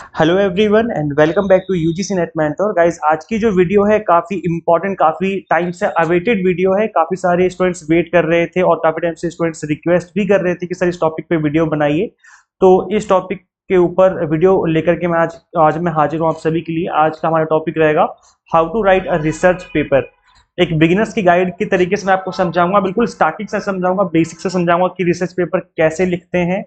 Hello everyone and welcome back to UGC NET mentor guys. आज की जो video है काफी इंपॉर्टेंट, काफी टाइम से अवेटेड वीडियो है। काफी सारे स्टूडेंट्स वेट कर रहे थे और काफी टाइम से स्टूडेंट्स रिक्वेस्ट भी कर रहे थे कि सर इस टॉपिक पे वीडियो बनाइए। तो इस टॉपिक के ऊपर वीडियो लेकर के मैं आज मैं हाजिर हूँ आप सभी के लिए। आज का हमारा टॉपिक रहेगा how to write a research paper. एक बिगिनर्स की गाइड के तरीके से मैं आपको समझाऊंगा, बिल्कुल स्टार्टिंग से समझाऊंगा, बेसिक से समझाऊंगा कि रिसर्च पेपर कैसे लिखते हैं,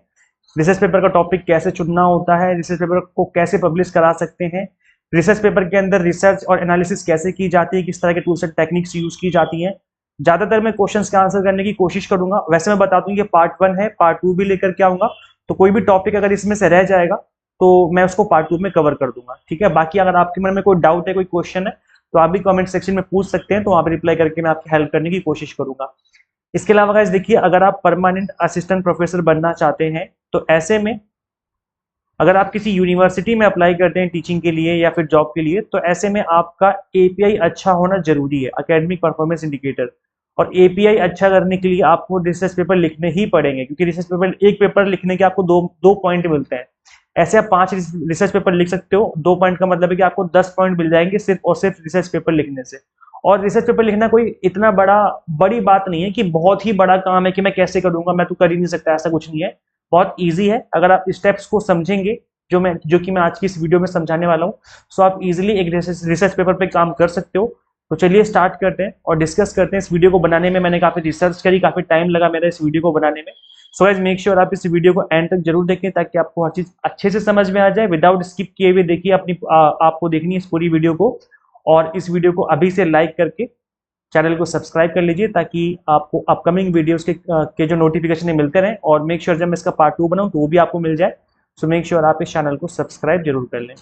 रिसर्च पेपर का टॉपिक कैसे चुनना होता है, रिसर्च पेपर को कैसे पब्लिश करा सकते हैं, रिसर्च पेपर के अंदर रिसर्च और एनालिसिस कैसे की जाती है, किस तरह के टूल्स एंड टेक्निक्स यूज की जाती हैं। ज्यादातर मैं क्वेश्चंस का आंसर करने की कोशिश करूंगा। वैसे मैं बता दूं ये पार्ट 1 है, पार्ट 2 भी लेकर के आऊंगा। तो कोई भी टॉपिक अगर इसमें से रह जाएगा तो मैं उसको पार्ट 2 में कवर कर दूंगा, ठीक है। बाकी अगर आपके मन में कोई डाउट है, कोई क्वेश्चन है, तो आप भी कमेंट सेक्शन में पूछ सकते हैं, तो वहां पर रिप्लाई करके मैं आपकी हेल्प करने की कोशिश करूंगा। इसके अलावा गाइस देखिए, अगर आप परमानेंट असिस्टेंट प्रोफेसर बनना चाहते हैं तो ऐसे में अगर आप किसी यूनिवर्सिटी में अप्लाई करते हैं टीचिंग के लिए या फिर जॉब के लिए, तो ऐसे में आपका एपीआई अच्छा होना जरूरी है, एकेडमिक परफॉर्मेंस इंडिकेटर। और एपीआई अच्छा करने के लिए आपको रिसर्च पेपर लिखने ही पड़ेंगे, क्योंकि रिसर्च पेपर, एक पेपर लिखने के आपको दो दो पॉइंट मिलते हैं। ऐसे आप 5 रिसर्च पेपर लिख सकते हो। 2 पॉइंट का मतलब है कि आपको 10 पॉइंट मिल जाएंगे सिर्फ और सिर्फ रिसर्च पेपर लिखने से। और रिसर्च पेपर लिखना कोई इतना बड़ी बात नहीं है कि बहुत ही बड़ा काम है कि मैं कैसे करूंगा, मैं तो कर ही नहीं सकता, ऐसा कुछ नहीं है। बहुत ईजी है। अगर आप स्टेप्स को समझेंगे जो कि मैं आज की इस वीडियो में समझाने वाला हूँ, सो आप इजीली एक रिसर्च पेपर पे काम कर सकते हो। तो चलिए स्टार्ट करते हैं और डिस्कस करते हैं। इस वीडियो को बनाने में मैंने काफी रिसर्च करी, काफी टाइम लगा मेरा इस वीडियो को बनाने में। सो गाइस मेक श्योर आप इस वीडियो को एंड तक जरूर देखें, ताकि आपको हर चीज अच्छे से समझ में आ जाए। विदाउट स्किप किए हुए देखिए, आपको देखनी है इस पूरी वीडियो को। और इस वीडियो को अभी से लाइक करके चैनल को सब्सक्राइब कर लीजिए, ताकि आपको अपकमिंग वीडियोस के जो नोटिफिकेशन मिलते रहें। और मेक श्योर जब मैं इसका पार्ट 2 बनाऊं तो वो भी आपको मिल जाए। सो मेक श्योर आप इस चैनल को सब्सक्राइब जरूर कर लें।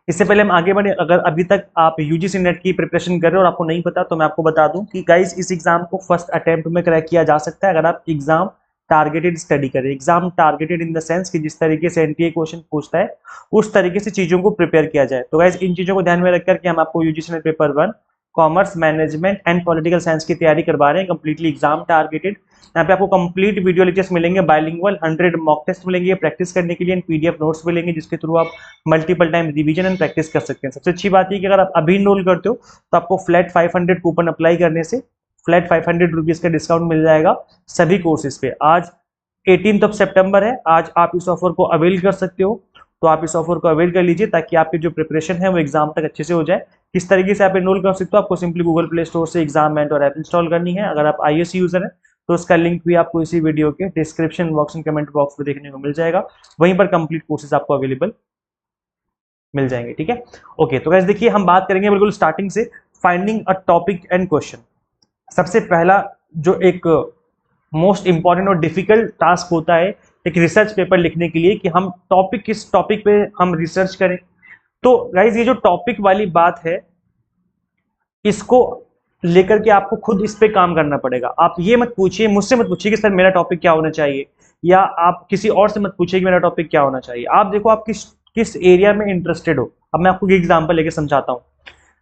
इससे पहले हम आगे बढ़े, अगर अभी तक आप यूजीसी नेट की प्रिपरेशन कर रहे हो और आपको नहीं पता, तो मैं आपको बता दूं कि गाइस इस एग्जाम को फर्स्ट अटेम्प्ट में क्रैक किया जा सकता है, अगर आप एग्जाम टारगेटेड स्टडी करें। Exam targeted in the sense कि जिस तरीके से एनटीए क्वेश्चन पूछता है उस तरीके से चीजों को प्रिपेयर किया जाए। तो गाइस इन चीजों को ध्यान में रखकर के हम आपको UGC net paper 1 commerce management and political science की तैयारी करवा रहे हैं, कंप्लीटली एग्जाम टारगेटेड। यहाँ पे आपको कंप्लीट वीडियो लेक्चर्स मिलेंगे, बाइलिंगुअल 100 मॉक टेस्ट मिलेंगे प्रैक्टिस करने के लिए, पीडीएफ नोट्स मिलेंगे जिसके थ्रू आप multiple time revision and practice कर सकते हैं। सबसे अच्छी बात है कि अगर आप अभी इनरोल करते हो तो आपको फ्लैट 500 कूपन अप्लाई करने से फ्लैट 500 रुपीज का डिस्काउंट मिल जाएगा सभी कोर्सेज पे। आज 18 सितंबर है, आज आप इस ऑफर को अवेल कर सकते हो। तो आप इस ऑफर को अवेल कर लीजिए, ताकि आपकी जो प्रिपरेशन है वो एग्जाम तक अच्छे से हो जाए। किस तरीके से आप एनरोल कर सकते हो, आपको सिंपली गूगल प्ले स्टोर से एग्जाम मेंटर ऐप इंस्टॉल करनी है। अगर आप आईएएस यूजर है तो उसका लिंक भी आपको इसी वीडियो के description box and comment box में देखने को मिल जाएगा। वहीं पर कंप्लीट कोर्सेज आपको अवेलेबल मिल जाएंगे, ठीक है। ओके, तो गाइस देखिए, हम बात करेंगे बिल्कुल स्टार्टिंग से, finding a topic and question. सबसे पहला जो एक मोस्ट इंपॉर्टेंट और डिफिकल्ट टास्क होता है एक रिसर्च पेपर लिखने के लिए, कि हम टॉपिक, किस टॉपिक पे हम रिसर्च करें। तो गाइज ये जो टॉपिक वाली बात है, इसको लेकर के आपको खुद इस पे काम करना पड़ेगा। आप ये मत पूछिए, मुझसे मत पूछिए कि सर मेरा टॉपिक क्या होना चाहिए, या आप किसी और से मत पूछिए कि मेरा टॉपिक क्या होना चाहिए। आप देखो आप किस किस एरिया में इंटरेस्टेड हो। अब मैं आपको एक एग्जांपल लेके समझाता हूँ।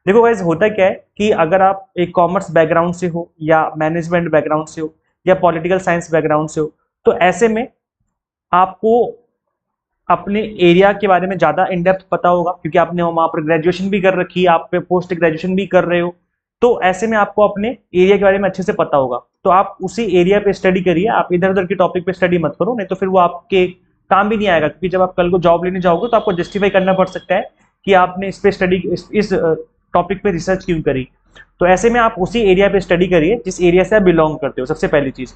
देखो गाइज होता क्या है कि अगर आप एक कॉमर्स बैकग्राउंड से हो, या मैनेजमेंट बैकग्राउंड से हो, या पॉलिटिकल साइंस बैकग्राउंड से हो, तो ऐसे में आपको अपने एरिया के बारे में ज्यादा इन डेप्थ पता होगा, क्योंकि आपने वहां पर ग्रेजुएशन भी कर रखी है, आप पे पोस्ट ग्रेजुएशन भी कर रहे हो। तो ऐसे में आपको अपने एरिया के बारे में अच्छे से पता होगा। तो आप उसी एरिया पे स्टडी करिए, आप इधर उधर के टॉपिक पे स्टडी मत करो, नहीं तो फिर वो आपके काम भी नहीं आएगा। क्योंकि जब आप कल को जॉब लेने जाओगे तो आपको जस्टिफाई करना पड़ सकता है कि आपने इस पे स्टडी, इस टॉपिक पे रिसर्च क्यों करी। तो ऐसे में आप उसी एरिया पे स्टडी करिए जिस एरिया से आप बिलोंग करते हो, सबसे पहली चीज।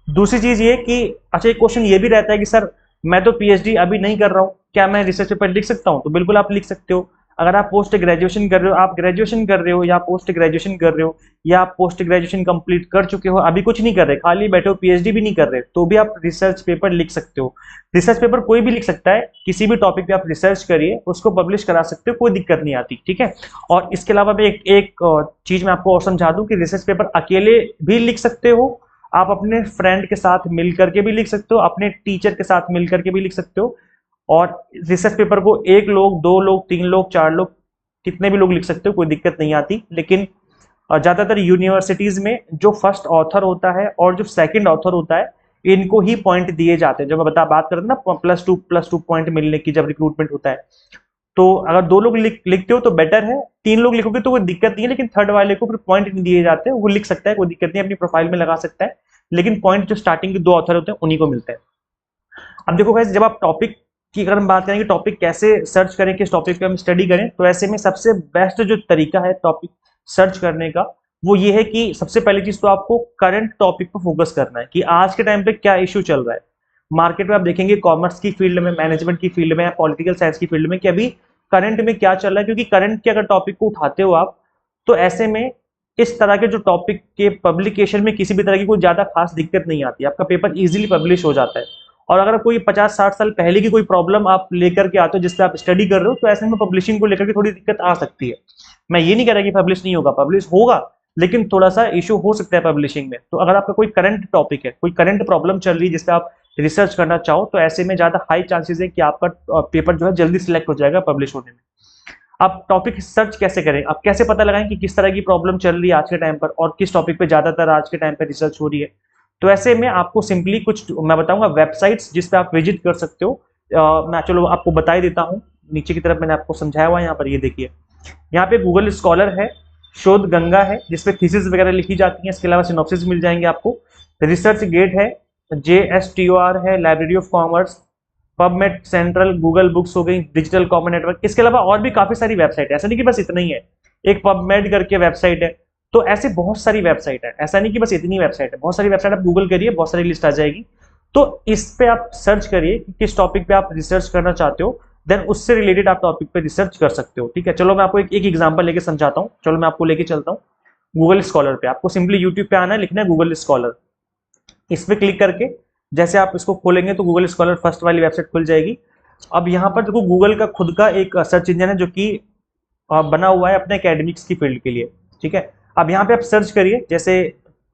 दूसरी चीज ये कि अच्छा, एक क्वेश्चन ये भी रहता है कि सर मैं तो पीएचडी अभी नहीं कर रहा हूँ, क्या मैं रिसर्च पेपर लिख सकता हूँ? तो बिल्कुल आप लिख सकते हो। अगर आप पोस्ट ग्रेजुएशन कर रहे हो, आप ग्रेजुएशन कर रहे हो या पोस्ट ग्रेजुएशन कर रहे हो, या आप पोस्ट ग्रेजुएशन कंप्लीट कर चुके हो, अभी कुछ नहीं कर रहे, खाली बैठे हो, पीएचडी भी नहीं कर रहे, तो भी आप रिसर्च पेपर लिख सकते हो। रिसर्च पेपर कोई भी लिख सकता है, किसी भी टॉपिक पे आप रिसर्च करिए, उसको पब्लिश करा सकते हो, कोई दिक्कत नहीं आती, ठीक है। और इसके अलावा मैं एक चीज मैं आपको और समझा दूं कि रिसर्च पेपर अकेले भी लिख सकते हो, आप अपने फ्रेंड के साथ मिल करके भी लिख सकते हो, अपने टीचर के साथ मिल करके भी लिख सकते हो। और रिसर्च पेपर को 1 लोग, 2 लोग, 3 लोग, 4 लोग, कितने भी लोग लिख सकते हो, कोई दिक्कत नहीं आती। लेकिन ज्यादातर यूनिवर्सिटीज में जो फर्स्ट ऑथर होता है और जो सेकंड ऑथर होता है, इनको ही पॉइंट दिए जाते हैं। जब मैं बात करते हैं ना +2 पॉइंट मिलने की जब रिक्रूटमेंट होता है, तो अगर 2 लोग लिखते हो तो बेटर है, 3 लोग लिखोगे तो कोई दिक्कत नहीं है, लेकिन थर्ड वाले को फिर पॉइंट नहीं दिए जाते हैं, वो लिख सकता है, कोई दिक्कत नहीं, अपनी प्रोफाइल में लगा सकता है, लेकिन पॉइंट जो स्टार्टिंग के 2 ऑथर होते हैं उन्हीं को मिलते हैं। अब देखो गाइस, जब आप टॉपिक की अगर हम बात करें कि टॉपिक कैसे सर्च करें, किस टॉपिक पे हम स्टडी करें, तो ऐसे में सबसे बेस्ट जो तरीका है टॉपिक सर्च करने का, वो ये है कि सबसे पहली चीज तो आपको करंट टॉपिक पर फोकस करना है कि आज के टाइम पे क्या इश्यू चल रहा है मार्केट में। आप देखेंगे कॉमर्स की फील्ड में, मैनेजमेंट की फील्ड में या पॉलिटिकल साइंस की फील्ड में कि अभी करंट में क्या चल रहा है, क्योंकि करंट के अगर टॉपिक को उठाते हो आप, तो ऐसे में इस तरह के जो टॉपिक के पब्लिकेशन में किसी भी तरह की कोई ज्यादा खास दिक्कत नहीं आती, आपका पेपर इजीली पब्लिश हो जाता है। और अगर कोई 50-60 साल पहले की कोई प्रॉब्लम आप लेकर के आते हो जिससे आप स्टडी कर रहे हो, तो ऐसे में पब्लिशिंग को लेकर के थोड़ी दिक्कत आ सकती है। मैं ये नहीं कह रहा कि पब्लिश नहीं होगा, पब्लिश होगा, लेकिन थोड़ा सा इशू हो सकता है पब्लिशिंग में। तो अगर आपका कोई करंट टॉपिक है, कोई करंट प्रॉब्लम चल रही है जिसपे आप रिसर्च करना चाहो, तो ऐसे में ज्यादा हाई चांसेस है कि आपका पेपर जो है जल्दी सिलेक्ट हो जाएगा पब्लिश होने में। आप टॉपिक सर्च कैसे करें, आप कैसे पता लगाएं कि किस तरह की प्रॉब्लम चल रही है आज के टाइम पर और किस टॉपिक पे ज्यादातर आज के टाइम पे रिसर्च हो रही है। तो ऐसे में आपको सिंपली कुछ मैं बताऊंगा वेबसाइट्स जिस पे आप विजिट कर सकते हो। मैं चलो आपको बता ही देता हूँ, नीचे की तरफ मैंने आपको समझाया हुआ है, यहाँ पर ये देखिए, यहाँ पे गूगल स्कॉलर है, शोध गंगा है जिसपे थीसिस वगैरह लिखी जाती है, इसके अलावा सिनॉप्सिस मिल जाएंगे आपको, रिसर्च गेट है, JSTOR है, library of commerce, PubMed central, Google books हो गई, डिजिटल कॉमन नेटवर्क। इसके अलावा और भी काफी सारी वेबसाइट है, ऐसा नहीं कि बस इतना ही है, एक पबमेड करके वेबसाइट है। तो ऐसे बहुत सारी वेबसाइट है, ऐसा नहीं कि बस इतनी वेबसाइट है, बहुत सारी वेबसाइट आप गूगल करिए, बहुत सारी लिस्ट आ जाएगी। तो इस पे आप सर्च करिए कि किस टॉपिक पे आप रिसर्च करना चाहते हो, देन उससे रिलेटेड आप टॉपिक पे रिसर्च कर सकते हो। ठीक है, चलो मैं आपको एक एग्जांपल लेके समझाता हूँ। चलो मैं आपको लेके चलता हूँ गूगल स्कॉलर पे। आपको सिंपली यूट्यूब पे आना है, लिखना है गूगल स्कॉलर, इस पे क्लिक करके जैसे आप इसको खोलेंगे तो गूगल स्कॉलर फर्स्ट वाली वेबसाइट खुल जाएगी। अब यहाँ पर देखो गूगल का खुद का एक सर्च इंजन है जो कि बना हुआ है अपने एकेडमिक्स की फील्ड के लिए। ठीक है, अब यहाँ पे आप सर्च करिए, जैसे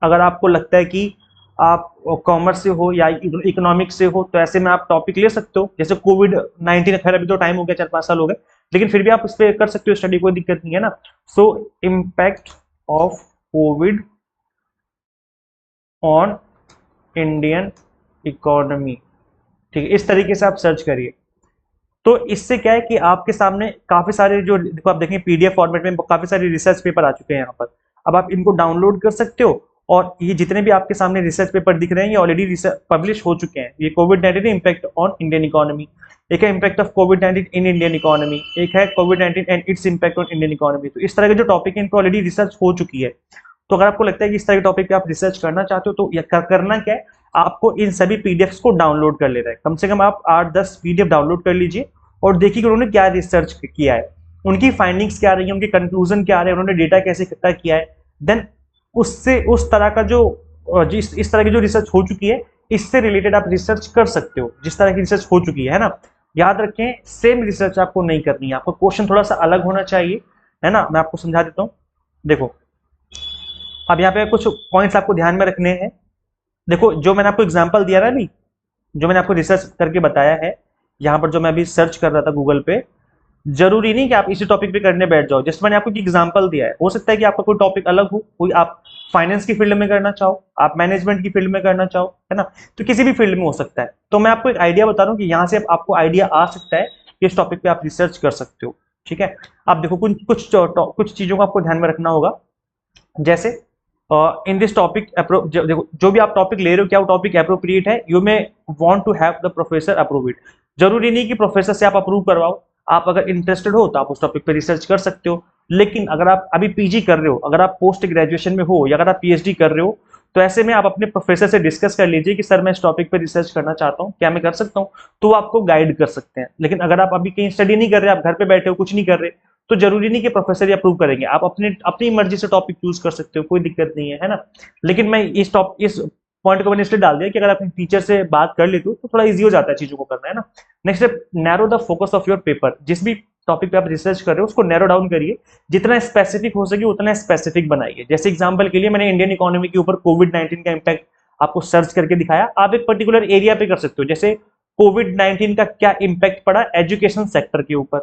अगर आपको लगता है कि आप कॉमर्स से हो या इकोनॉमिक्स से हो, तो ऐसे में आप टॉपिक ले सकते हो, जैसे कोविड-19। खैर अभी तो टाइम हो गया, 4-5 साल हो गए, लेकिन फिर भी आप इस पे कर सकते हो स्टडी, कोई दिक्कत नहीं है ना। सो impact of Covid on Indian economy. ठीक है, इस तरीके से आप सर्च करिए। तो इससे क्या है कि आपके सामने काफी सारे जो देखो, आप देखें पीडीएफ फॉर्मेट में काफी सारे रिसर्च पेपर आ चुके हैं यहाँ पर। अब आप इनको डाउनलोड कर सकते हो, और ये जितने भी आपके सामने रिसर्च पेपर दिख रहे हैं ये ऑलरेडी पब्लिश हो चुके हैं। ये कोविड-19 इम्पैक्ट ऑन इंडियन इकोनॉमी, एक है इम्पैक्ट ऑफ कोविड-19 इन इंडियन इकोनॉमी, एक है कोविड-19 and its impact on Indian economy. तो इस तरह के जो टॉपिक है इन पर ऑलरेडी रिसर्च हो चुकी है। तो अगर आपको लगता है कि इस तरह के टॉपिक पे आप रिसर्च करना चाहते हो, तो करना क्या है, आपको इन सभी पीडीएफ को डाउनलोड कर लेना है। कम से कम आप 8-10 पीडीएफ डाउनलोड कर लीजिए और देखिए कि उन्होंने क्या रिसर्च किया है, उनकी फाइंडिंग्स क्या रही है, उनके कंक्लूजन क्या रहे हैं, उन्होंने डेटा कैसे इकट्ठा किया है। देन उससे उस तरह का जो इस तरह की जो रिसर्च हो चुकी है, इससे रिलेटेड आप रिसर्च कर सकते हो, जिस तरह की रिसर्च हो चुकी है ना। याद रखें, सेम रिसर्च आपको नहीं करनी है, आपको क्वेश्चन थोड़ा सा अलग होना चाहिए, है ना। मैं आपको समझा देता हूँ, देखो अब यहाँ पे कुछ पॉइंट्स आपको ध्यान में रखने हैं। देखो जो मैंने आपको एग्जांपल दिया ना अभी, जो मैंने आपको रिसर्च करके बताया है, यहाँ पर जो मैं अभी सर्च कर रहा था गूगल पे, जरूरी नहीं कि आप इसी टॉपिक पे करने बैठ जाओ। जस्ट मैंने आपको एग्जांपल दिया है, हो सकता है कि आपका कोई टॉपिक अलग हो, कोई आप फाइनेंस की फील्ड में करना चाहो, आप मैनेजमेंट की फील्ड में करना चाहो, है ना। तो किसी भी फील्ड में हो सकता है। तो मैं आपको एक आइडिया बता रहा हूँ कि यहाँ से आपको आइडिया आ सकता है कि इस टॉपिक पे आप रिसर्च कर सकते हो। ठीक है, आप देखो कुछ चीजों को आपको ध्यान में रखना होगा। जैसे इन दिस टॉपिक, देखो जो भी आप टॉपिक ले रहे हो, क्या वो टॉपिक अप्रोप्रिएट है, you may want to have the professor approve it. जरूरी नहीं कि प्रोफेसर से आप अप्रूव करवाओ, आप अगर इंटरेस्टेड हो तो आप उस टॉपिक पे रिसर्च कर सकते हो। लेकिन अगर आप अभी पीजी कर रहे हो, अगर आप पोस्ट ग्रेजुएशन में हो, या अगर आप पीएचडी कर रहे हो, तो ऐसे में आप अपने प्रोफेसर से डिस्कस कर लीजिए कि सर मैं इस टॉपिक पे रिसर्च करना चाहता हूँ, क्या मैं कर सकता हूँ, तो वो आपको गाइड कर सकते हैं। लेकिन अगर आप अभी कहीं स्टडी नहीं कर रहे, आप घर पे बैठे हो, कुछ नहीं कर रहे, तो जरूरी नहीं कि प्रोफेसर ही अप्रूव करेंगे, आप अपनी मर्जी से टॉपिक चूज कर सकते हो, कोई दिक्कत नहीं है ना। लेकिन मैं इस पॉइंट को मैंने इसलिए डाल दिया कि अगर आप टीचर से बात कर लेते हो तो थोड़ा इजी हो जाता है चीजों को करना, है ना। नेक्स्ट है narrow the focus of your paper. जिस भी टॉपिक पे आप रिसर्च कर रहे हो उसको नैरो डाउन करिए, जितना स्पेसिफिक हो सके उतना स्पेसिफिक बनाइए। जैसे एग्जांपल के लिए मैंने इंडियन इकोनॉमी के ऊपर कोविड-19 का इम्पैक्ट आपको सर्च करके दिखाया, आप एक पर्टिकुलर एरिया पे कर सकते हो। जैसे कोविड-19 का क्या इम्पैक्ट पड़ा एजुकेशन सेक्टर के ऊपर,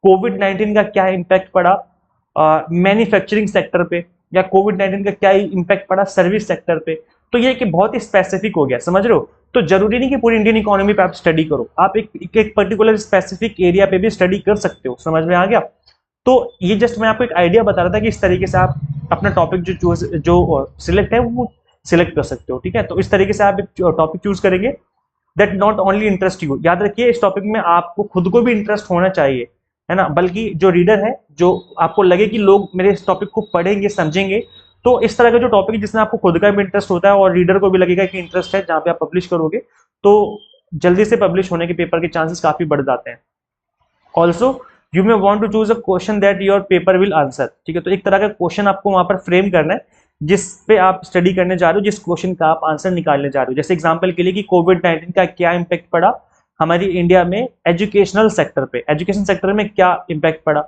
कोविड-19 का क्या इम्पैक्ट पड़ा मैन्युफैक्चरिंग सेक्टर पे, या कोविड-19 का क्या इम्पैक्ट पड़ा सर्विस सेक्टर पे। तो ये कि बहुत ही स्पेसिफिक हो गया, समझ रहे हो। तो जरूरी नहीं कि पूरी इंडियन इकोनॉमी पे आप स्टडी करो, आप एक पर्टिकुलर स्पेसिफिक एरिया पे भी स्टडी कर सकते हो, समझ में आ गया। तो ये जस्ट मैं आपको एक आइडिया बता रहा था कि इस तरीके से आप अपना टॉपिक जो सिलेक्ट है वो सिलेक्ट कर सकते हो, ठीक है। तो इस तरीके से आप एक टॉपिक चूज करेंगे that not only interest you, याद रखिए इस टॉपिक में आपको खुद को भी इंटरेस्ट होना चाहिए, है ना, बल्कि जो रीडर है, जो आपको लगे कि लोग मेरे इस टॉपिक को पढ़ेंगे समझेंगे, तो इस तरह का जो टॉपिक है जिसमें आपको खुद का भी इंटरेस्ट होता है और रीडर को भी लगेगा कि इंटरेस्ट है, जहां पे आप पब्लिश करोगे तो जल्दी से पब्लिश होने के पेपर के चांसेस काफी बढ़ जाते हैं। Also you may want to choose a question that your paper will answer, ठीक है। तो एक तरह का क्वेश्चन आपको वहां पर फ्रेम करना है जिस पे आप स्टडी करने जा रहे हो, जिस क्वेश्चन का आप आंसर निकालने जा रहे हो। जैसे एग्जांपल के लिए कि कोविड-19 का क्या इंपैक्ट पड़ा हमारी इंडिया में एजुकेशनल सेक्टर पे, एजुकेशन सेक्टर में क्या इंपैक्ट पड़ा,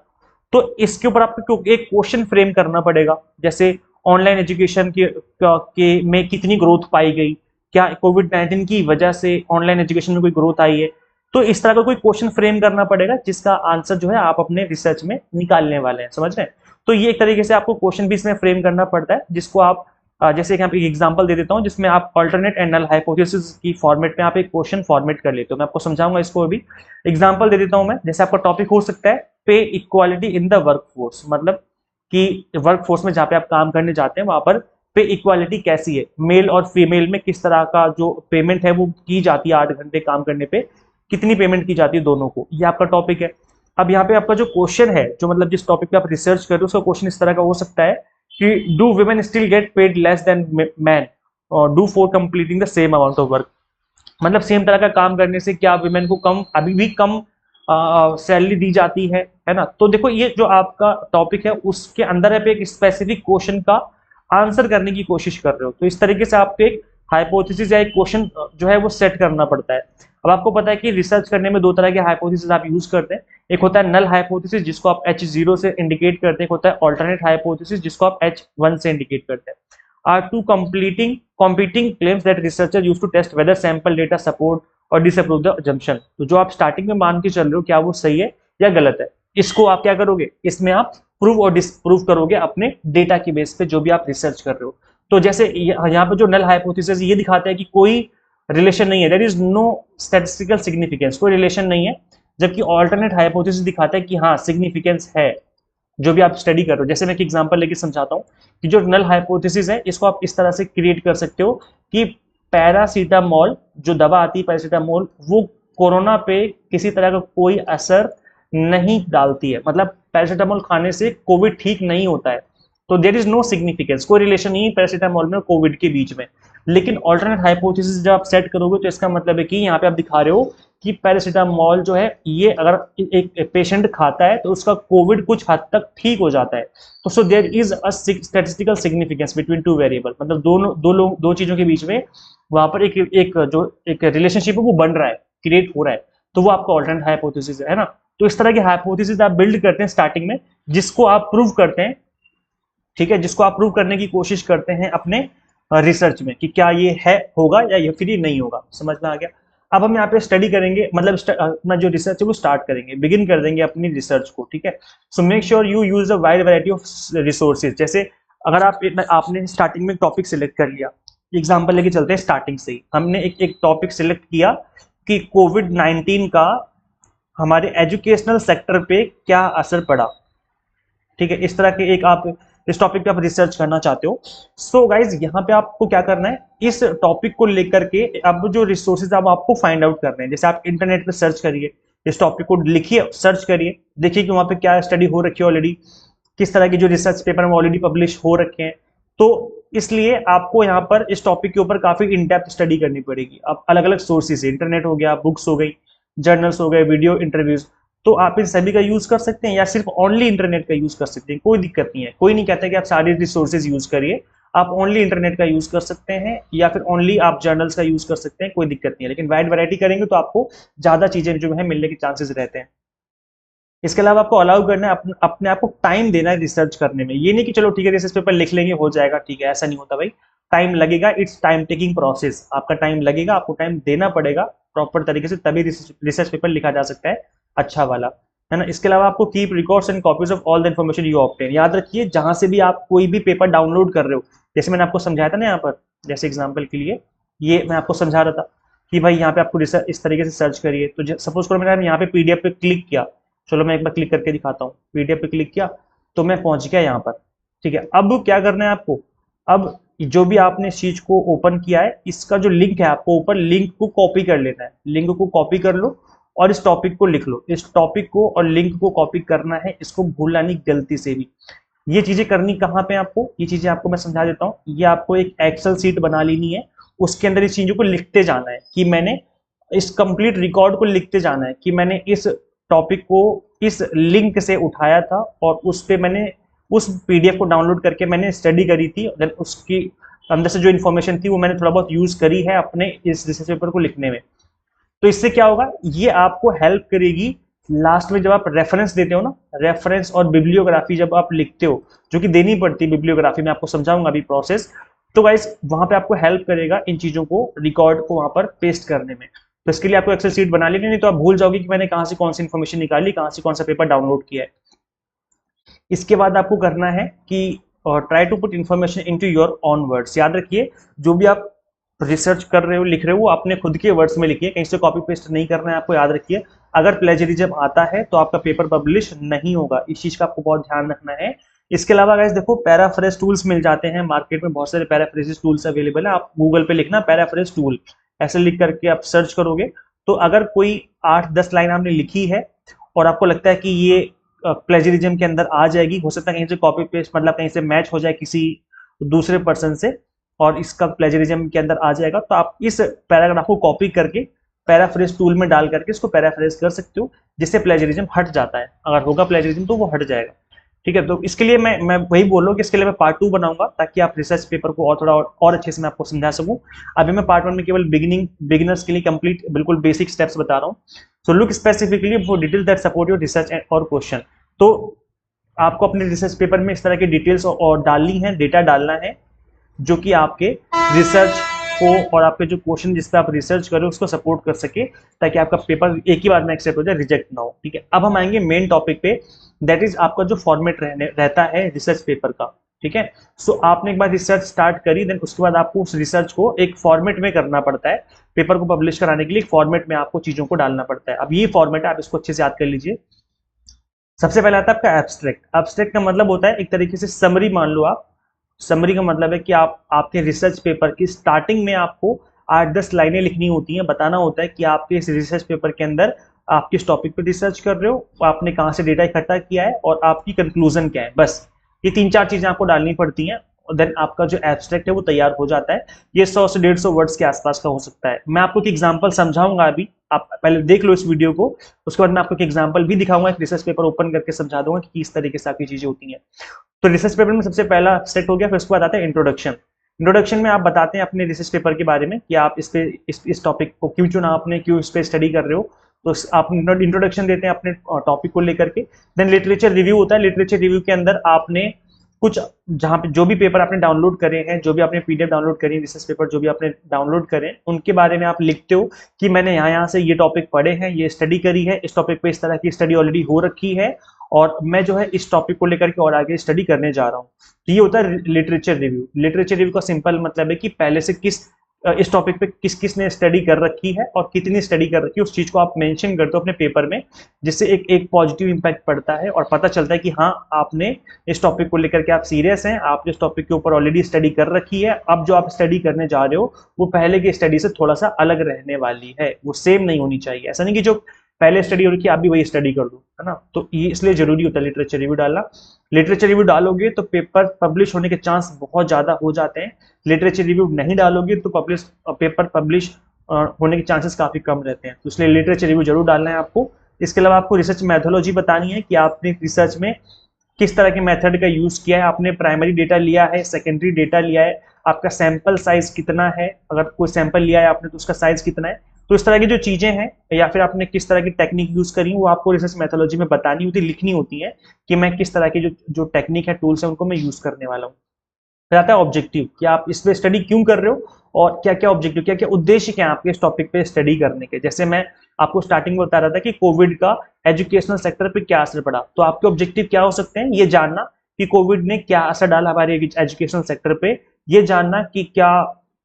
तो इसके ऊपर आपको एक क्वेश्चन फ्रेम करना पड़ेगा। जैसे ऑनलाइन एजुकेशन के में कितनी ग्रोथ पाई गई, क्या कोविड-19 की वजह से ऑनलाइन एजुकेशन में कोई ग्रोथ आई है। तो इस तरह का कोई क्वेश्चन फ्रेम करना पड़ेगा जिसका आंसर जो है आप अपने रिसर्च में निकालने वाले हैं, समझ रहे हैं। तो ये एक तरीके से आपको क्वेश्चन भी इसमें फ्रेम करना पड़ता है, जिसको आप जैसे कि एक एग्जांपल दे देता हूं जिसमें आप अल्टरनेट एंड नल हाइपोथेसिस की फॉर्मेट में आप एक क्वेश्चन फॉर्मेट कर लेते हो। मैं आपको समझाऊंगा इसको अभी, एग्जांपल दे देता हूं मैं। जैसे आपका टॉपिक हो सकता है पे इक्वालिटी इन द वर्कफोर्स, मतलब कि वर्कफोर्स में जहां पे आप काम करने जाते हैं वहां पर पे इक्वालिटी कैसी है, मेल और फीमेल में किस तरह का जो पेमेंट है वो की जाती है, 8 घंटे काम करने पे कितनी पेमेंट की जाती है दोनों को, ये आपका टॉपिक है। अब यहाँ पे आपका जो क्वेश्चन है, जो मतलब जिस टॉपिक पे आप रिसर्च कर रहे हो, उसका क्वेश्चन इस तरह का हो सकता है कि do women still get paid less than man और do for completing the same amount of work, मतलब सेम तरह का काम करने से क्या वुमेन को कम, अभी भी कम सैलरी दी जाती है ना। तो देखो ये जो आपका टॉपिक है उसके अंदर आप एक स्पेसिफिक क्वेश्चन का आंसर करने की कोशिश कर रहे हो, तो इस तरीके से आपको एक हाइपोथेसिस या एक क्वेश्चन जो है वो सेट करना पड़ता है। अब आपको पता है कि रिसर्च करने में दो तरह के हाइपोथेसिस आप यूज करते हैं, एक होता है नल हाइपोथेसिस जिसको आप H0 से इंडिकेट करते हैं, एक होता है ऑल्टरनेट हाइपोथेसिस जिसको आप H1 से इंडिकेट करते हैं। Are two competing claims that researcher used to test whether sample data support और disapprove the assumption। तो जो आप स्टार्टिंग में मान के चल रहे हो क्या वो सही है या गलत है, इसको आप क्या करोगे, इसमें आप प्रूव और डिसप्रूव करोगे अपने डेटा की बेस पे जो भी आप रिसर्च कर रहे हो। तो जैसे यहाँ पे जो नल हाइपोथेसिस ये दिखाता है कि कोई रिलेशन नहीं है, there is no statistical significance, कोई रिलेशन नहीं है, जबकि ऑल्टरनेट हाइपोथेसिस दिखाता है कि हाँ सिग्निफिकेंस है जो भी आप स्टडी कर रहे हो। जैसे मैं एक एग्जांपल लेके समझाता हूँ कि जो नल हाइपोथेसिस है इसको आप इस तरह से क्रिएट कर सकते हो कि पैरासीटामोल जो दवा आती है पैरासीटामोल वो कोरोना पे किसी तरह का कोई असर नहीं डालती है, मतलब पैरासीटामोल खाने से कोविड ठीक नहीं होता है। तो देयर इज नो सिग्निफिकेंस, कोई रिलेशन नहीं है पैरासीटामोल में कोविड के बीच में। लेकिन ऑल्टरनेट हाइपोथेसिस जब आप सेट करोगे तो इसका मतलब है कि यहाँ पे आप दिखा रहे हो कि पैरासीटामोल जो है ये अगर एक पेशेंट खाता है तो उसका कोविड कुछ हद तक ठीक हो जाता है। तो so there is a statistical significance between two variable, मतलब दो चीजों के बीच में वहां पर एक रिलेशनशिप है वो बन रहा है, क्रिएट हो रहा है, तो वो आपका ऑल्टरनेट हाइपोथेसिस है ना। तो इस तरह के हाइपोथेसिस आप बिल्ड करते हैं स्टार्टिंग में, जिसको आप प्रूव करते हैं, ठीक है, जिसको आप प्रूव करने की कोशिश करते हैं अपने रिसर्च में कि क्या ये है होगा या ये फिर ये नहीं होगा, समझ में आ गया। अब हम यहाँ पे स्टडी करेंगे, मतलब अपना जो रिसर्च है वो स्टार्ट करेंगे, बिगिन कर देंगे अपनी रिसर्च को, ठीक है। So make sure you use a wide variety of resources. जैसे अगर आपने स्टार्टिंग में टॉपिक सिलेक्ट कर लिया, एग्जाम्पल लेके चलते हैं, स्टार्टिंग से ही हमने एक टॉपिक सिलेक्ट किया कि कोविड-19 का हमारे एजुकेशनल सेक्टर पे क्या असर पड़ा, ठीक है। इस तरह के एक आप इस टॉपिक पे आप रिसर्च करना चाहते हो। सो गाइज यहाँ पे आपको क्या करना है, इस टॉपिक को लेकर के अब जो रिसोर्सेज अब आपको फाइंड आउट करने हैं। जैसे आप इंटरनेट पे सर्च करिए, इस टॉपिक को लिखिए, सर्च करिए, देखिए कि वहां पे क्या स्टडी हो रखी है ऑलरेडी, किस तरह के जो रिसर्च पेपर में ऑलरेडी पब्लिश हो रखे हैं। तो इसलिए आपको यहाँ पर इस टॉपिक के ऊपर काफी इन डेप्थ स्टडी करनी पड़ेगी। अब अलग अलग सोर्सेज, इंटरनेट हो गया, बुक्स हो गई, जर्नल्स हो गए, वीडियो इंटरव्यूज, तो आप इन सभी का यूज कर सकते हैं या सिर्फ ओनली इंटरनेट का यूज कर सकते हैं, कोई दिक्कत नहीं है। कोई नहीं कहता कि आप सारे रिसोर्सेज यूज करिए, आप ओनली इंटरनेट का यूज कर सकते हैं या फिर ओनली आप जर्नल्स का यूज कर सकते हैं, कोई दिक्कत नहीं है। लेकिन वाइड वैरायटी करेंगे तो आपको ज्यादा चीजें जो है मिलने के चांसेस रहते हैं। इसके अलावा आपको अलाउ करना है अपने आप को टाइम देना है रिसर्च करने में। ये नहीं कि चलो ठीक है रिसर्च पेपर लिख लेंगे हो जाएगा, ठीक है, ऐसा नहीं होता भाई, टाइम लगेगा, इट्स टाइम टेकिंग प्रोसेस, आपका टाइम लगेगा, आपको टाइम देना पड़ेगा प्रॉपर तरीके से, तभी रिसर्च पेपर लिखा जा सकता है अच्छा वाला, है ना। इसके अलावा आपको keep records and copies of all the information you obtain. याद रखिए जहां से भी आप कोई भी पेपर डाउनलोड कर रहे हो, जैसे मैंने आपको समझाया था ना यहाँ पर जैसे एग्जाम्पल के लिए ये मैं आपको समझा रहा था कि भाई यहाँ पे आपको रिसर्च इस तरीके से सर्च करिए। तो सपोज करो मैंने यहाँ पे पीडीएफ पे क्लिक किया, चलो मैं एक बार क्लिक करके दिखाता हूँ। पीडीएफ पे क्लिक किया तो मैं पहुंच गया यहाँ पर, ठीक है। अब क्या करना है आपको, अब जो भी आपने इस चीज को ओपन किया है, इसका जो लिंक है आपको ऊपर लिंक को कॉपी कर लेना है। लिंक को कॉपी कर लो और इस टॉपिक को लिख लो। इस टॉपिक को और लिंक को कॉपी करना है, इसको भूलना नहीं गलती से भी। ये चीजें करनी कहाँ पे आपको, ये चीजें आपको मैं समझा देता हूँ। ये आपको एक एक्सेल सीट बना लेनी है, उसके अंदर इस चीजों को लिखते जाना है कि मैंने इस कंप्लीट रिकॉर्ड को लिखते जाना है कि मैंने इस टॉपिक को इस लिंक से उठाया था और उस पे मैंने उस पीडीएफ को डाउनलोड करके मैंने स्टडी करी थी, देन उसकी अंदर से जो इन्फॉर्मेशन थी वो मैंने थोड़ा बहुत यूज करी है अपने इस रिसर्च पेपर को लिखने में। तो इससे क्या होगा, ये आपको हेल्प करेगी लास्ट में जब आप रेफरेंस देते हो ना, रेफरेंस और बिब्लियोग्राफी जब आप लिखते हो, जो कि देनी पड़ती है बिब्लियोग्राफी में, आपको समझाऊंगा अभी प्रोसेस। तो गाइस वहां पे आपको हेल्प करेगा इन चीजों को रिकॉर्ड को वहां पर पेस्ट करने में। तो इसके लिए आपको एक्सेल सीट बना लेनी, नहीं तो आप भूल जाओगे कि मैंने कहां से कौन सी इन्फॉर्मेशन निकाली, कहां से कौन सा पेपर डाउनलोड किया है। इसके बाद आपको करना है कि try to put information into your own words. याद रखिए जो भी आप रिसर्च कर रहे हो, लिख रहे हो, वो अपने खुद के वर्ड्स में लिखिए, कहीं से कॉपी पेस्ट नहीं करना है आपको। याद रखिए अगर प्लेजरिज्म आता है तो आपका पेपर पब्लिश नहीं होगा, इस चीज का आपको बहुत ध्यान रखना है। इसके अलावा गाइस देखो पैराफ्रेज टूल्स मिल जाते हैं मार्केट में, बहुत सारे पैराफ्रेज टूल्स अवेलेबल है। आप गूगल पे लिखना पैराफ्रेज टूल, ऐसे लिख करके आप सर्च करोगे तो अगर कोई 8-10 लाइन आपने लिखी है और आपको लगता है कि ये प्लेजरिज्म के अंदर आ जाएगी, हो सकता है कहीं से कॉपी पेस्ट मतलब कहीं से मैच हो जाए किसी दूसरे पर्सन से और इसका प्लेजरिज्म के अंदर आ जाएगा, तो आप इस पैराग्राफ को कॉपी करके पैराफ्रेज टूल में डाल करके इसको पैराफ्रेज कर सकते हो, जिससे प्लेजरिज्म हट जाता है। अगर होगा प्लेजरिज्म तो वो हट जाएगा, ठीक है। तो इसके लिए मैं वही बोल रहा हूँ कि इसके लिए मैं पार्ट 2 बनाऊंगा ताकि आप रिसर्च पेपर को और थोड़ा और अच्छे से मैं आपको समझा सकूं। अभी मैं पार्ट 1 में केवल बिगिनर्स के लिए कंप्लीट बिल्कुल बेसिक स्टेप्स बता रहा हूँ। So look specifically for details that support your research और क्वेश्चन। तो आपको अपने रिसर्च पेपर में इस तरह की डिटेल्स और डालनी है, डेटा डालना है जो कि आपके रिसर्च को और आपके जो क्वेश्चन जिस पे आप रिसर्च करो उसको सपोर्ट कर सके, ताकि आपका पेपर एक ही बार में एक्सेप्ट हो जाए, रिजेक्ट ना हो, ठीक है। अब हम आएंगे मेन टॉपिक पे, दैट इज आपका जो फॉर्मेट रहता है रिसर्च पेपर का, ठीक है। सो आपने एक बार रिसर्च स्टार्ट करी, देन उसके बाद आपको उस रिसर्च को एक फॉर्मेट में करना पड़ता है। पेपर को पब्लिश कराने के लिए फॉर्मेट में आपको चीजों को डालना पड़ता है। अब ये फॉर्मेट है, आप इसको अच्छे से याद कर लीजिए। सबसे पहले आता है आपका एब्स्ट्रैक्ट। एब्स्ट्रैक्ट का मतलब होता है एक तरीके से समरी, मान लो आप। समरी का मतलब है कि आप आपके रिसर्च पेपर की स्टार्टिंग में आपको 8-10 लाइनें लिखनी होती हैं, बताना होता है कि आपके इस रिसर्च पेपर के अंदर आप किस टॉपिक पे रिसर्च कर रहे हो, आपने कहाँ से डेटा इकट्ठा किया है और आपकी कंक्लूजन क्या है। बस ये 3-4 चीजें आपको डालनी पड़ती हैं और देन आपका जो एब्स्ट्रैक्ट है वो तैयार हो जाता है। ये 100 से 150 वर्ड्स के आसपास का हो सकता है। मैं आपको एक एग्जांपल समझाऊंगा, अभी आप पहले देख लो इस वीडियो को, उसके बाद मैं आपको एक एग्जांपल भी दिखाऊंगा, एक रिसर्च पेपर ओपन करके समझा दूंगा कि किस तरीके से आपकी चीजें होती हैं। तो रिसर्च पेपर में सबसे पहला सेट हो गया, फिर उसके बाद आता है इंट्रोडक्शन। इंट्रोडक्शन में आप बताते हैं अपने रिसर्च पेपर के बारे में कि आप इस टॉपिक को क्यों चुना, आपने क्यों इस पे स्टडी कर रहे हो, तो आप इंट्रोडक्शन देते हैं अपने टॉपिक को लेकर के। देन लिटरेचर रिव्यू होता है। लिटरेचर रिव्यू के अंदर आपने कुछ जहाँ पे जो भी पेपर आपने डाउनलोड करे हैं, जो भी आपने पीडीएफ डाउनलोड करी है, रिसर्च पेपर जो भी आपने डाउनलोड करें, उनके बारे में आप लिखते हो कि मैंने यहाँ से ये टॉपिक पढ़े हैं, ये स्टडी करी है, इस टॉपिक पे इस तरह की स्टडी ऑलरेडी हो रखी है और मैं जो है इस टॉपिक को लेकर के और आगे स्टडी करने जा रहा हूँ। तो ये होता है लिटरेचर रिव्यू। लिटरेचर रिव्यू का सिंपल मतलब है कि पहले से इस टॉपिक पे किस किस ने स्टडी कर रखी है और कितनी स्टडी कर रखी है, उस चीज को आप मेंशन करते हो अपने पेपर में, जिससे एक पॉजिटिव इंपैक्ट पड़ता है और पता चलता है कि हाँ आपने इस टॉपिक को लेकर के आप सीरियस हैं, आपने इस टॉपिक के ऊपर ऑलरेडी स्टडी कर रखी है। अब जो आप स्टडी करने जा रहे हो वो पहले की स्टडी से थोड़ा सा अलग रहने वाली है, वो सेम नहीं होनी चाहिए। ऐसा नहीं कि जो पहले स्टडी हो रही है आप भी वही स्टडी कर दो, है ना। तो ये इसलिए जरूरी होता है लिटरेचर रिव्यू डालना। लिटरेचर रिव्यू डालोगे तो पेपर पब्लिश होने के चांस बहुत ज्यादा हो जाते हैं। लिटरेचर रिव्यू नहीं डालोगे तो पेपर पब्लिश होने के चांसेस काफी कम रहते हैं। तो इसलिए लिटरेचर रिव्यू जरूर डालना है आपको। इसके अलावा आपको रिसर्च मेथोलॉजी बतानी है कि आपने रिसर्च में किस तरह के मेथड का यूज किया है, आपने प्राइमरी डेटा लिया है, सेकेंडरी डेटा लिया है, आपका सैंपल साइज कितना है, अगर कोई सैंपल लिया है आपने तो उसका साइज कितना है। तो इस तरह की जो चीजें हैं या फिर आपने किस तरह की टेक्निक यूज करी वो आपको रिसर्च मेथोलॉजी में बतानी होती है, लिखनी होती है कि मैं किस तरह की जो टेक्निक है, टूल्स है, उनको मैं यूज करने वाला हूँ। फिर आता है ऑब्जेक्टिव कि आप इस पे स्टडी क्यों कर रहे हो और क्या क्या ऑब्जेक्टिव, क्या क्या उद्देश्य क्या है आपके इस टॉपिक पे स्टडी करने के। जैसे मैं आपको स्टार्टिंग में बता रहा था कि कोविड का एजुकेशनल सेक्टर पे क्या असर पड़ा, तो आपके ऑब्जेक्टिव क्या हो सकते हैं, ये जानना कि कोविड ने क्या असर डाला हमारे एजुकेशनल सेक्टर पे, ये जानना कि क्या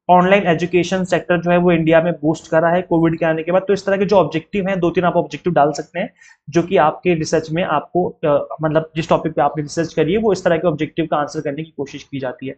ऑनलाइन एजुकेशन सेक्टर जो है वो इंडिया में बूस्ट करा है कोविड के आने के बाद। तो इस तरह के जो ऑब्जेक्टिव हैं, 2-3 आप ऑब्जेक्टिव डाल सकते हैं जो कि आपके रिसर्च में आपको मतलब जिस टॉपिक पे आपने रिसर्च करी है वो इस तरह के ऑब्जेक्टिव का आंसर करने की कोशिश की जाती है।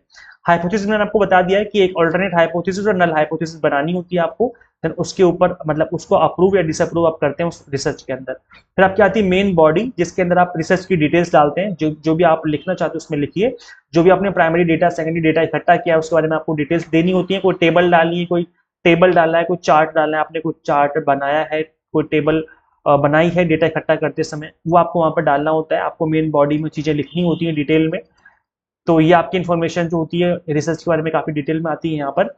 हाइपोथेसिस मैंने आपको बता दिया है कि एक अल्टरनेट हाइपोथेसिस और नल हाइपोथेसिस बनानी होती है आपको, देन उसके ऊपर मतलब उसको अप्रूव या डिसअप्रूव आप करते हैं उस रिसर्च के अंदर। फिर आपकी आती है मेन बॉडी, जिसके अंदर आप रिसर्च की डिटेल्स डालते हैं, जो भी आप लिखना चाहते हो उसमें लिखिए। जो भी आपने प्राइमरी डेटा सेकेंडरी डेटा इकट्ठा किया है उसके बारे में आपको डिटेल्स देनी होती है। कोई टेबल डालनी है, कोई टेबल डालना है, कोई चार्ट डालना है, आपने कोई चार्ट बनाया है, कोई टेबल बनाई है डेटा इकट्ठा करते समय, वो आपको वहां पर डालना होता है। आपको मेन बॉडी में चीजें लिखनी होती है डिटेल में। तो ये आपकी इन्फॉर्मेशन जो होती है रिसर्च के बारे में काफी डिटेल में आती है यहाँ पर।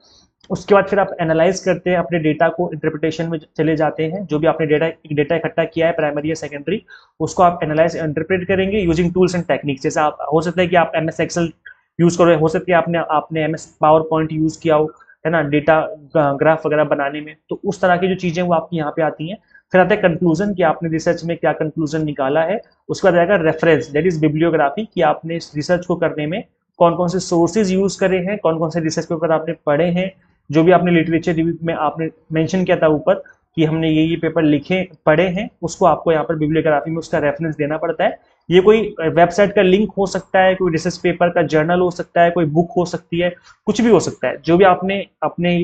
उसके बाद फिर आप एनालाइज करते हैं अपने डेटा को, इंटरप्रिटेशन में चले जाते हैं। जो भी आपने डेटा इकट्ठा किया है प्राइमरी या सेकेंडरी, उसको आप एनालाइज इंटरप्रेट करेंगे यूजिंग टूल्स एंड टेक्निक्स। जैसे आप हो सकता है कि आप MS एक्सेल यूज करो, हो सकता है आपने MS पावर पॉइंट यूज किया हो, है ना, डेटा ग्राफ वगैरह बनाने में। तो उस तरह की जो चीजें वो आपकी यहाँ पे आती हैं। फिर आता है कंक्लूजन कि आपने रिसर्च में क्या कंक्लूजन निकाला है। उसके बाद आएगा रेफरेंस, दैट इज बिब्लियोग्राफी, कि आपने इस रिसर्च को करने में कौन कौन से सोर्सेज यूज करे हैं, कौन कौन से रिसर्च पेपर आपने पढ़े हैं, जो भी आपने लिटरेचर रिव्यू में आपने मेंशन किया था ऊपर कि हमने ये पेपर लिखे पढ़े हैं, उसको आपको यहाँ पर बिब्लियोग्राफी में उसका रेफरेंस देना पड़ता है। ये कोई वेबसाइट का लिंक हो सकता है, कोई रिसर्च पेपर का जर्नल हो सकता है, कोई बुक हो सकती है, कुछ भी हो सकता है। जो भी आपने अपने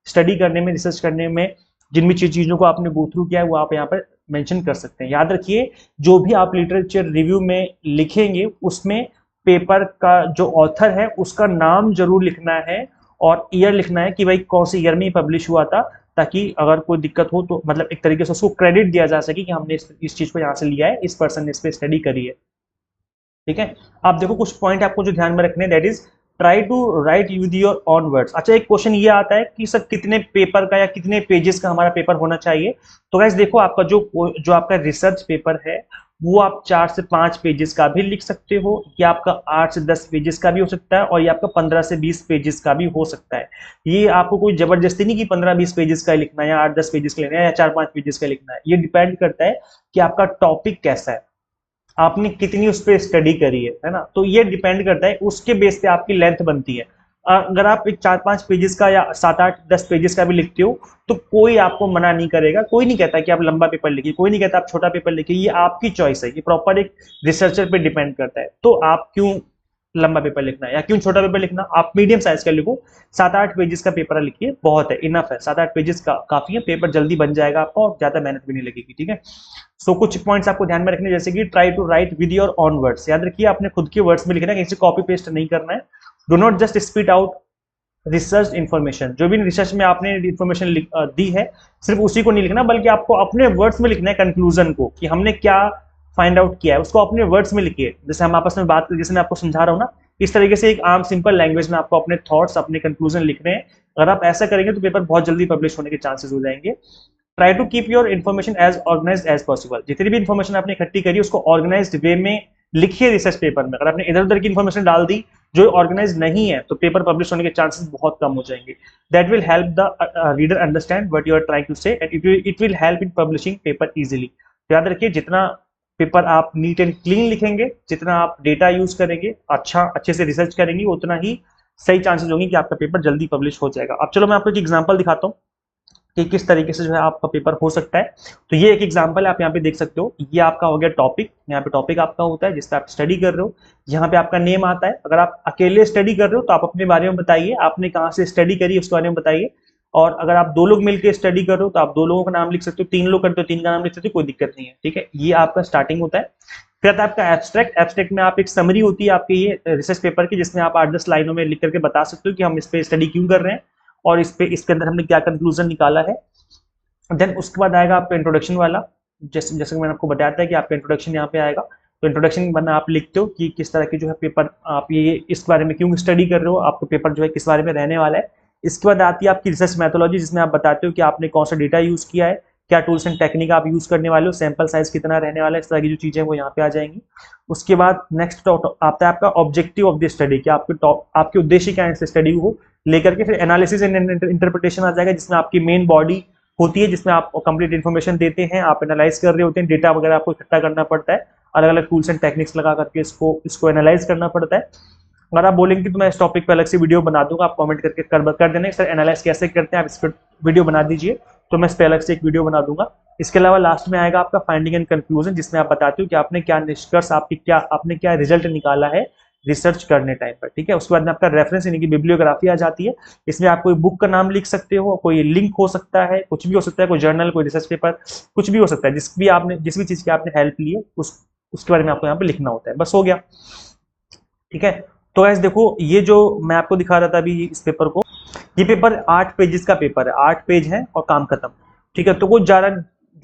स्टडी करने में, रिसर्च करने में जिन भी चीजों को आपने गो थ्रू किया है वो आप यहाँ पर मेंशन कर सकते हैं। याद रखिए, जो भी आप लिटरेचर रिव्यू में लिखेंगे उसमें पेपर का जो ऑथर है उसका नाम जरूर लिखना है और ईयर लिखना है कि भाई कौन से ईयर में पब्लिश हुआ था, ताकि अगर कोई दिक्कत हो तो मतलब एक तरीके से उसको क्रेडिट दिया जा सके कि हमने इस चीज को यहाँ से लिया है, इस पर्सन ने इस पे स्टडी करी है। ठीक है, आप देखो कुछ पॉइंट आपको जो ध्यान में रखने, that is try to write with your own words. अच्छा, एक क्वेश्चन ये आता है कि सर कितने पेपर का या कितने पेजेस का हमारा पेपर होना चाहिए। तो गाइस देखो, आपका जो आपका रिसर्च पेपर है वो आप 4 से 5 पेजेस का भी लिख सकते हो, या आपका 8 से 10 पेजेस का भी हो सकता है, और ये आपका 15 से 20 पेजेस का भी हो सकता है। ये आपको कोई जबरदस्ती नहीं कि 15-20 पेजेस का लिखना है या 8-10 पेजेस का लिखना है या 4-5 पेजेस का लिखना है। ये डिपेंड करता है कि आपका टॉपिक कैसा है, आपने कितनी उस पर स्टडी करी है ना। तो ये डिपेंड करता है, उसके बेस पे आपकी लेंथ बनती है। अगर आप एक 4-5 पेजेस का या 7-8-10 पेजेस का भी लिखते हो तो कोई आपको मना नहीं करेगा, कोई नहीं कहता कि आप लंबा पेपर लिखिए, कोई नहीं कहता आप छोटा पेपर लिखिए, ये आपकी चॉइस है, ये प्रॉपर एक रिसर्चर पे डिपेंड करता है। तो आप क्यों लंबा पेपर लिखना है या क्यों छोटा पेपर लिखना, आप मीडियम साइज का लिखो, 7-8 पेजेस का पेपर लिखिए, बहुत है, इनफ है। 7-8 पेजेस का काफी है, पेपर जल्दी बन जाएगा आपका और ज्यादा मेहनत भी नहीं लगेगी। ठीक है, सो कुछ पॉइंट्स आपको ध्यान में रखने, जैसे कि try to write with your own words. याद रखिए, आपने खुद के वर्ड्स में लिखना है, कहीं से कॉपी पेस्ट नहीं करना है। Do not just spit out research information, जो भी रिसर्च में आपने इन्फॉर्मेशन दी है सिर्फ उसी को नहीं लिखना, बल्कि आपको अपने वर्ड्स में लिखना है कंक्लूजन को, कि हमने क्या फाइंड आउट किया है उसको अपने वर्ड्स में लिखिए। जैसे हम आपस में बात करें, जैसे मैं आपको समझा रहा हूँ ना, इस तरीके से एक आम सिंपल लैंग्वेज में आपको अपने थॉट्स, अपने कंक्लूजन लिख रहे हैं। अगर आप ऐसा करेंगे तो पेपर बहुत जल्दी पब्लिश होने के चांसेस हो जाएंगे। Try to keep your information as organise as possible. जितनी भी इन्फॉर्मेशन आपने इकट्ठी करी उसको ऑर्गेनाइज्ड वे में लिखिए रिसर्च पेपर में। अगर आपने इधर उधर की इन्फॉर्मेशन डाल दी जो ऑर्गेनाइज नहीं है तो पेपर पब्लिश होने के चांसेस बहुत कम हो जाएंगे। That will help the reader understand what you are trying to say and it will help in publishing paper easily. याद रखिए, जितना पेपर आप नीट एंड क्लीन लिखेंगे, जितना आप डेटा यूज करेंगे, अच्छे से रिसर्च करेंगे, उतना ही सही चांसेस होंगे कि आपका पेपर जल्दी पब्लिश हो जाएगा। अब चलो मैं आपको एक एग्जांपल दिखाता हूँ कि किस तरीके से जो है आपका पेपर हो सकता है। तो ये एक एग्जांपल है, आप यहाँ पे देख सकते हो। ये आपका हो गया टॉपिक, यहाँ पे टॉपिक आपका होता है जिस पे आप स्टडी कर रहे हो। यहाँ पे आपका नेम आता है। अगर आप अकेले स्टडी कर रहे हो तो आप अपने बारे में बताइए, आपने कहाँ से स्टडी करी उसके बारे में बताइए। और अगर आप 2 लोग मिलकर स्टडी कर रहे हो तो आप 2 लोगों का नाम लिख सकते हो, 3 लोग करते हो 3 का नाम लिख सकते हो, कोई दिक्कत नहीं है। ठीक है, ये आपका स्टार्टिंग होता है। फिर आता है आपका एब्स्ट्रैक्ट। एब्स्ट्रैक्ट में आप एक समरी होती है आपके ये रिसर्च पेपर की, जिसमें आप 8-10 लाइनों में लिख करके बता सकते हो कि हम इस पे स्टडी क्यों कर रहे हैं और इसके अंदर हमने क्या कंक्लूजन निकाला है। देन उसके बाद आएगा आपका इंट्रोडक्शन वाला। जैसे जैसे मैंने आपको बताया था कि आपका इंट्रोडक्शन यहाँ पे आएगा। तो इंट्रोडक्शन में आप लिखते हो कि किस तरह की जो है पेपर आप ये इस बारे में क्यों स्टडी कर रहे हो, आपका पेपर जो है किस बारे में रहने वाला है। इसके बाद आती है आपकी रिसर्च मैथोलॉजी, जिसमें आप बताते हो कि आपने कौन सा डेटा यूज किया है, क्या टूल्स एंड टेक्निक आप यूज करने वाले हो, सैंपल साइज कितना रहने वाला है, इस तरह की जो चीजें वो यहाँ पे आ जाएंगी। उसके बाद नेक्स्ट आता है आपका ऑब्जेक्टिव ऑफ द स्टडी, कि आपके उद्देश्य क्या है इस स्टडी को लेकर के। फिर एनालिसिस एंड इंटरप्रिटेशन आ जाएगा, जिसमें आपकी मेन बॉडी होती है, जिसमें आप कंप्लीट इन्फॉर्मेशन देते हैं, आप एनालाइज कर रहे होते हैं, डेटा वगैरह आपको इकट्ठा करना पड़ता है, अलग अलग टूल्स एंड टेक्निक्स लगा करके इसको एनालाइज करना पड़ता है। अगर आप बोलेंगे कि तो मैं इस टॉपिक पे अलग से वीडियो बना दूंगा, आप कमेंट करके कर देना सर एनालाइज कैसे करते हैं, आप इस पर वीडियो बना दीजिए, तो मैं इस पर अलग से एक वीडियो बना दूंगा। इसके अलावा लास्ट में आएगा आपका फाइंडिंग एंड कंक्लूजन, जिसमें आप बताते हो कि आपने क्या निष्कर्ष, आपने क्या रिजल्ट निकाला है रिसर्च करने टाइम पर, ठीक है। उसके बाद में आपका रेफरेंस यानी कि बिब्लियोग्राफी आ जाती है। इसमें आप कोई बुक का नाम लिख सकते हो, कोई लिंक हो सकता है, कुछ भी हो सकता है, कोई जर्नल, कोई रिसर्च पेपर, कुछ भी हो सकता है, जिस भी चीज की आपने हेल्प ली है उसके बारे में आपको यहाँ पे लिखना होता है, बस हो गया, ठीक है। तो ऐसे देखो, ये जो मैं आपको दिखा रहा था अभी इस पेपर को, ये पेपर 8 पेजेस का पेपर है, 8 पेज है और काम खत्म, ठीक है। तो कुछ ज्यादा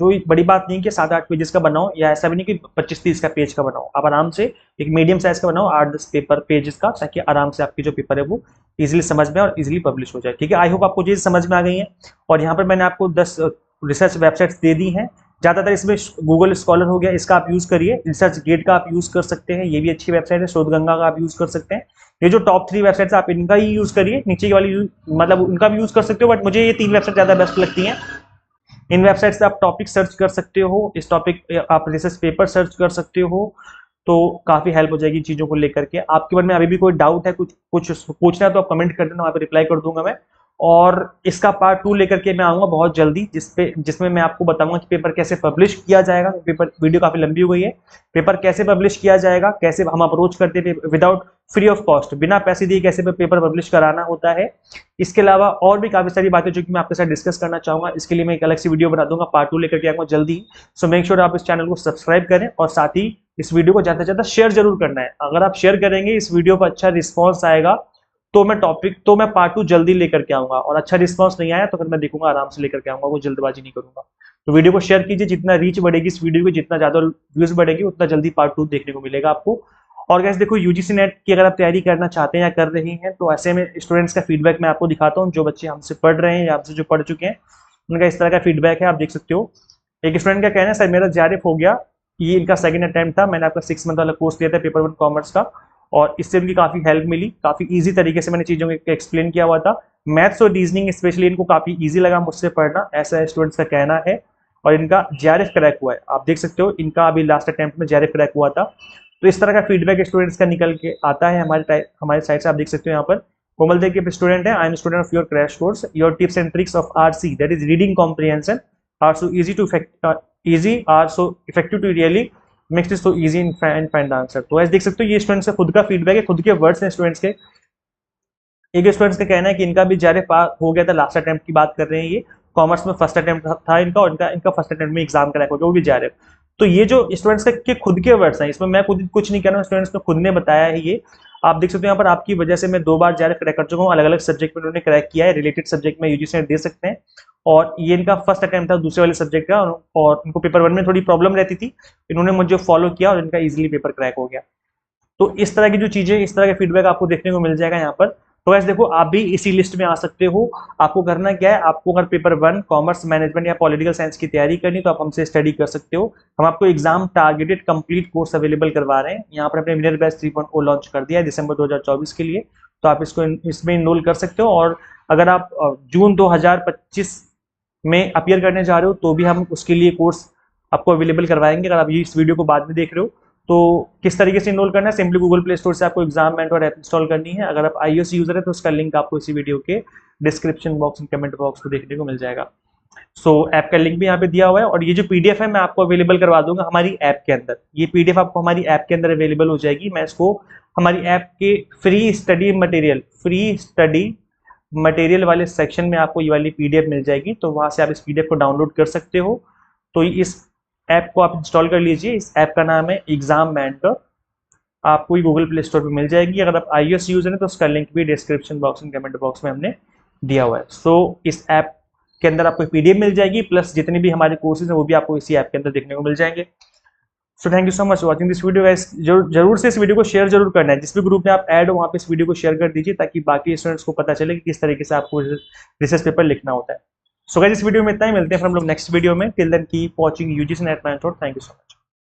जो बड़ी बात नहीं कि 7-8 पेजेस का बनाओ, या ऐसा भी नहीं कि 25-30 का पेज का बनाओ, आप आराम से एक मीडियम साइज का बनाओ, 8-10 पेपर पेजेस का, ताकि आराम से आपकी जो पेपर है वो इजिली समझ में और इजिली पब्लिश हो जाए, ठीक है। आई होप आपको चीज समझ में आ गई है। और यहाँ पर मैंने आपको 10 रिसर्च वेबसाइट्स दे दी हैं, ज्यादातर इसमें गूगल स्कॉलर हो गया, इसका आप यूज करिए, रिसर्च गेट का आप यूज कर सकते हैं, ये भी अच्छी वेबसाइट है, शोधगंगा का आप यूज कर सकते हैं। ये जो टॉप 3 वेबसाइट्स आप इनका ही यूज करिए, नीचे वाली मतलब उनका भी यूज कर सकते हो, बट मुझे ये 3 वेबसाइट ज्यादा बेस्ट लगती हैं। इन वेबसाइट से आप टॉपिक सर्च कर सकते हो, इस टॉपिक आप रिसर्च पेपर सर्च कर सकते हो, तो काफी हेल्प हो जाएगी चीजों को लेकर के। आपके मन में अभी भी कोई डाउट है, कुछ कुछ पूछना है तो आप कमेंट कर देना, वहां पे रिप्लाई कर दूंगा मैं। और इसका पार्ट 2 लेकर के मैं आऊंगा बहुत जल्दी, जिसमें मैं आपको बताऊंगा कि पेपर कैसे पब्लिश किया जाएगा। पेपर वीडियो काफी लंबी हो गई है, पेपर कैसे पब्लिश किया जाएगा, कैसे हम अप्रोच करते हैं विदाउट फ्री ऑफ कॉस्ट, बिना पैसे दिए कैसे पेपर पब्लिश कराना होता है। इसके अलावा और भी काफी सारी बातें जो कि मैं आपके साथ डिस्कस करना चाहूंगा, इसके लिए मैं एक अलग सी वीडियो बना दूंगा, पार्ट 2 लेकर के आऊंगा जल्दी। सो मेक श्योर आप इस चैनल को सब्सक्राइब करें, और साथ ही इस वीडियो को ज्यादा से ज्यादा शेयर जरूर करना है। अगर आप शेयर करेंगे, इस वीडियो पर अच्छा रिस्पॉन्स आएगा, तो मैं पार्ट 2 जल्दी लेकर के आऊंगा, और अच्छा रिस्पॉन्स नहीं आया तो फिर मैं देखूंगा, आराम से लेकर के आऊंगा, वो जल्दबाजी नहीं करूंगा। तो वीडियो को शेयर कीजिए, जितना रीच बढ़ेगी इस वीडियो की, जितना ज्यादा व्यूज बढ़ेगी, उतना जल्दी पार्ट 2 देखने को मिलेगा आपको। और गैस देखो, यूजीसी नेट की अगर आप तैयारी करना चाहते हैं या कर रही हैं, तो ऐसे में स्टूडेंट्स का फीडबैक मैं आपको दिखाता हूँ, जो बच्चे हमसे पढ़ रहे हैं या हमसे जो पढ़ चुके हैं, उनका इस तरह का फीडबैक है, आप देख सकते हो। एक स्टूडेंट का कहना है, सर मेरा जेआरएफ हो गया, ये इनका सेकंड अटेम्प्ट था, मैंने आपका 6 मंथ वाला कोर्स लिया था पेपर 1 कॉमर्स का, और इससे उनकी काफी हेल्प मिली, काफी इजी तरीके से मैंने चीजों को एक्सप्लेन किया हुआ था। मैथ्स और रीजनिंग स्पेशली इनको काफी इजी लगा मुझसे पढ़ना, ऐसा स्टूडेंट्स का कहना है। और इनका जेआरएफ क्रैक हुआ है, आप देख सकते हो, इनका अभी लास्ट अटेम्प्ट में जेआरएफ क्रैक हुआ था। तो इस तरह का फीडबैक स्टूडेंट्स का निकल के आता है हमारे साइड से, आप देख सकते हो। यहाँ पर कोमल देव के स्टूडेंट है, I am student of your crash course, your tips and tricks of RC, that is reading comprehension, are so effective to really makes it so easy in find answer. तो ऐसे देख सकते हो, ये स्टूडेंट्स का खुद का फीडबैक है, खुद के वर्ड्स हैं स्टूडेंट्स के। एक स्टूडेंट्स का कहना है कि इनका भी जेआरएफ हो गया था, लास्ट अटेम्प्ट की बात कर रहे हैं ये, कॉमर्स में फर्स्ट अटेम्प्ट था इनका, और इनका फर्स्ट अटेम्प्ट में एग्जाम क्रैक हो गया, वो भी जेआरएफ। तो ये जो स्टूडेंट्स के खुद के वर्ड्स हैं, इसमें मैं खुद कुछ नहीं कह रहा हूँ, स्टूडेंट्स ने खुद ने बताया है ये। आप देख सकते हो यहाँ पर, आपकी वजह से मैं 2 बार जेआरएफ क्रैक कर चुका हूँ, अलग अलग सब्जेक्ट में उन्होंने क्रैक किया है, रिलेटेड सब्जेक्ट में यूजीसी दे सकते हैं। और ये इनका फर्स्ट अटेम्प्ट था दूसरे वाले सब्जेक्ट का, और इनको पेपर 1 में थोड़ी प्रॉब्लम रहती थी, इन्होंने मुझे फॉलो किया और इनका इजिली पेपर क्रैक हो गया। तो इस तरह की जो चीजें, इस तरह का फीडबैक आपको देखने को मिल जाएगा यहाँ पर। तो ऐसे देखो, आप भी इसी लिस्ट में आ सकते हो। आपको करना क्या है, आपको अगर पेपर 1 कॉमर्स मैनेजमेंट या पॉलिटिकल साइंस की तैयारी करनी, तो आप हमसे स्टडी कर सकते हो। हम आपको exam targeted complete course available करवा रहे हैं। यहाँ पर अपने विनर बैच 3.0 लॉन्च कर दिया है दिसंबर 2024 के लिए, तो आप इसमें इनरोल कर सकते हो। और अगर आप जून 2025 में अपीयर करने जा रहे हो, तो भी हम उसके लिए कोर्स आपको अवेलेबल करवाएंगे। अगर आप ये इस वीडियो को बाद में देख रहे हो, तो किस तरीके से इनरोल करना है, सिंपली गूगल प्ले स्टोर से आपको एग्जाम मेंटर ऐप इंस्टॉल करनी है। अगर आप iOS यूजर है, तो उसका लिंक आपको इसी वीडियो के description box and comment box में देखने को मिल जाएगा। सो ऐप का लिंक भी यहाँ पे दिया हुआ है, और ये जो पीडीएफ है मैं आपको अवेलेबल करवा दूंगा हमारी ऐप के अंदर। ये पीडीएफ आपको हमारी ऐप के अंदर अवेलेबल हो जाएगी। मैं इसको हमारी ऐप के फ्री स्टडी मटेरियल वाले सेक्शन में आपको ये वाली पीडीएफ मिल जाएगी, तो वहां से आप इस पीडीएफ को डाउनलोड कर सकते हो। तो इस ऐप को आप इंस्टॉल कर लीजिए। इस ऐप का नाम है एग्जाम मेंटर, आपको गूगल प्ले स्टोर पे मिल जाएगी। अगर आप iOS यूजर हैं, तो उसका लिंक भी description box and comment box में हमने दिया हुआ है। सो इस ऐप के अंदर आपको पीडीएफ मिल जाएगी, प्लस जितने भी हमारे कोर्सेज हैं वो भी आपको इसी ऐप के अंदर देखने को मिल जाएंगे। So thank you so much watching this video guys. जरूर से इस वीडियो को शेयर जरूर करना है, जिस भी ग्रुप में आप ऐड हो वहाँ पे इस वीडियो को शेयर कर दीजिए, ताकि बाकी स्टूडेंट्स को पता चले कि किस तरीके से आपको रिसर्च पेपर लिखना होता है। सो गाइस, इस वीडियो में इतना ही, मिलते हैं फिर हम लोग नेक्स्ट वीडियो में। Till then keep watching UGC NET mentor. Thank you so much.